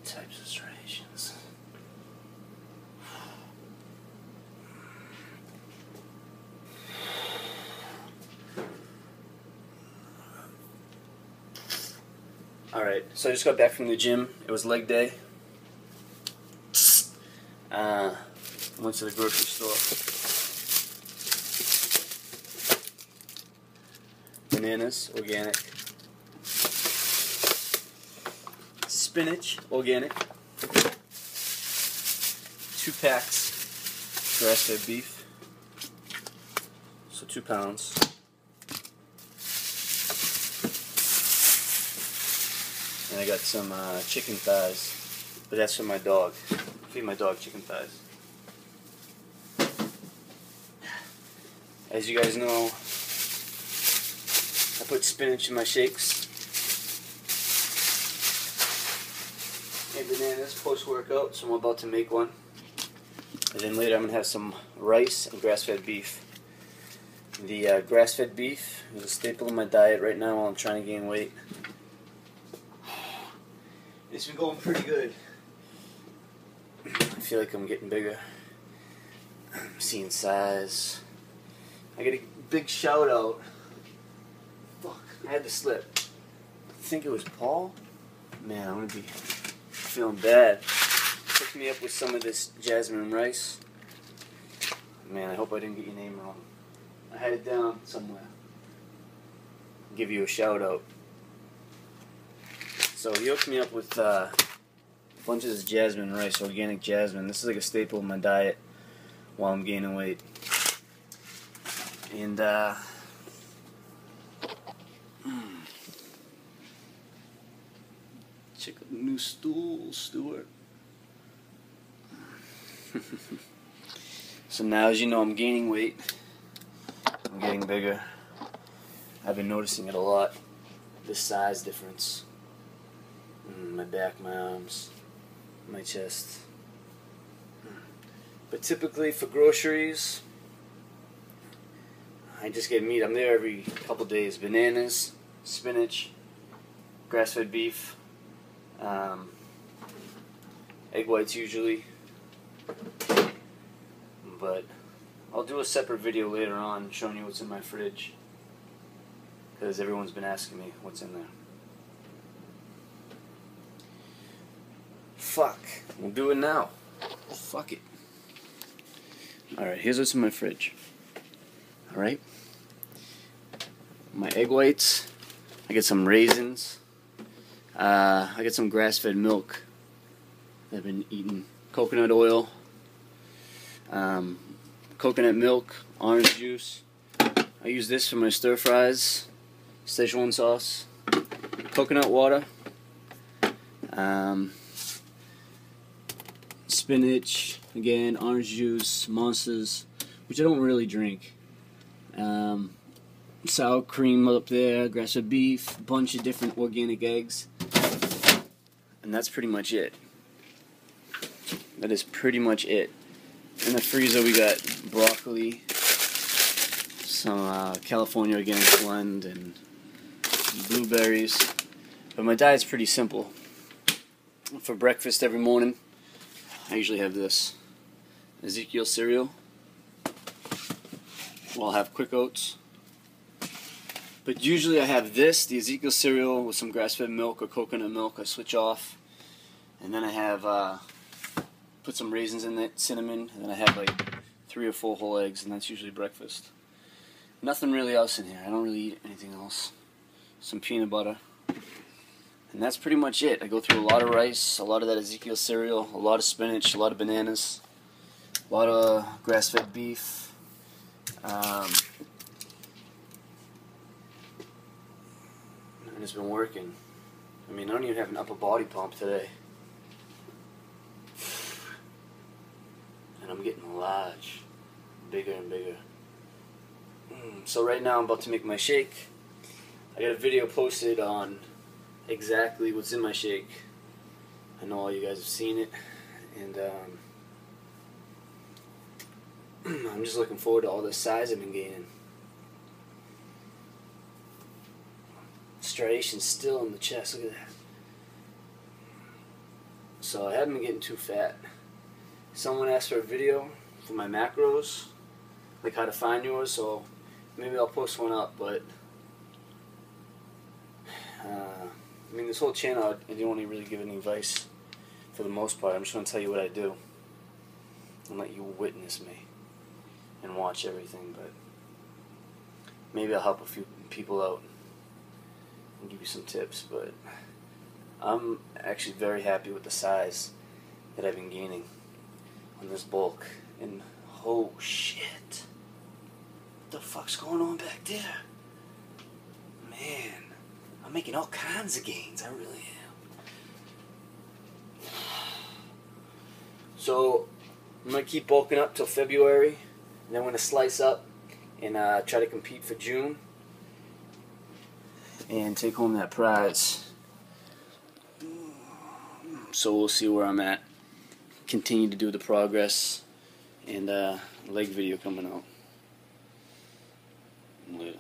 types of striations. Alright, so I just got back from the gym. It was leg day. Went to the grocery store. Bananas, organic. Spinach, organic. 2 packs grass-fed beef. So 2 pounds. And I got some chicken thighs, but that's for my dog. I feed my dog chicken thighs. As you guys know, I put spinach in my shakes and bananas post-workout, so I'm about to make one. And then later I'm going to have some rice and grass-fed beef. The grass-fed beef is a staple in my diet right now while I'm trying to gain weight. It's been going pretty good. I feel like I'm getting bigger. I'm seeing size. I get a big shout out. Fuck, I had to slip. I think it was Paul? Man, I'm gonna be feeling bad. Hooked me up with some of this jasmine rice. Man, I hope I didn't get your name wrong. I had it down somewhere. I'll give you a shout out. So he hooked me up with a bunch of this jasmine rice, organic jasmine. This is like a staple in my diet while I'm gaining weight. And check out the new stool, Stuart. So now, as you know, I'm gaining weight. I'm getting bigger. I've been noticing it a lot. The size difference. My back, my arms, my chest. But typically for groceries, I just get meat. I'm there every couple days. Bananas, spinach, grass-fed beef, egg whites usually. But I'll do a separate video later on showing you what's in my fridge, because everyone's been asking me what's in there. Fuck. We'll do it now. Fuck it. Alright, here's what's in my fridge. Alright? My egg whites. I get some raisins. I get some grass-fed milk. I've been eating coconut oil. Coconut milk. Orange juice. I use this for my stir fries. Szechuan sauce. Coconut water. Spinach, again, orange juice, Monsters, which I don't really drink. Sour cream up there, grass-fed beef, a bunch of different organic eggs. And that's pretty much it. That is pretty much it. In the freezer we got broccoli, some California Organic Blend, and blueberries. But my diet's pretty simple. For breakfast every morning, I usually have this Ezekiel cereal. Well, I'll have quick oats. But usually I have this, the Ezekiel cereal with some grass-fed milk or coconut milk. I switch off. And then I have, put some raisins in it, cinnamon. And then I have like 3 or 4 whole eggs, and that's usually breakfast. Nothing really else in here. I don't really eat anything else. Some peanut butter. And that's pretty much it. I go through a lot of rice, a lot of that Ezekiel cereal, a lot of spinach, a lot of bananas, a lot of grass-fed beef. And it's been working. I mean, I don't even have an upper body pump today. And I'm getting large, bigger and bigger. So right now I'm about to make my shake. I got a video posted on exactly what's in my shake. I know all you guys have seen it, and I'm just looking forward to all the size I've been gaining. Striations still in the chest, look at that. So I haven't been getting too fat. Someone asked for a video for my macros, like how to find yours, so maybe I'll post one up, but I mean, this whole channel, I don't want to really give any advice for the most part. I'm just going to tell you what I do and let you witness me and watch everything, but maybe I'll help a few people out and give you some tips. But I'm actually very happy with the size that I've been gaining on this bulk. And oh shit, what the fuck's going on back there? Man, I'm making all kinds of gains. I really am. So I'm gonna keep bulking up till February, and then I'm gonna slice up and try to compete for June and take home that prize. So we'll see where I'm at. Continue to do the progress, and leg video coming out later.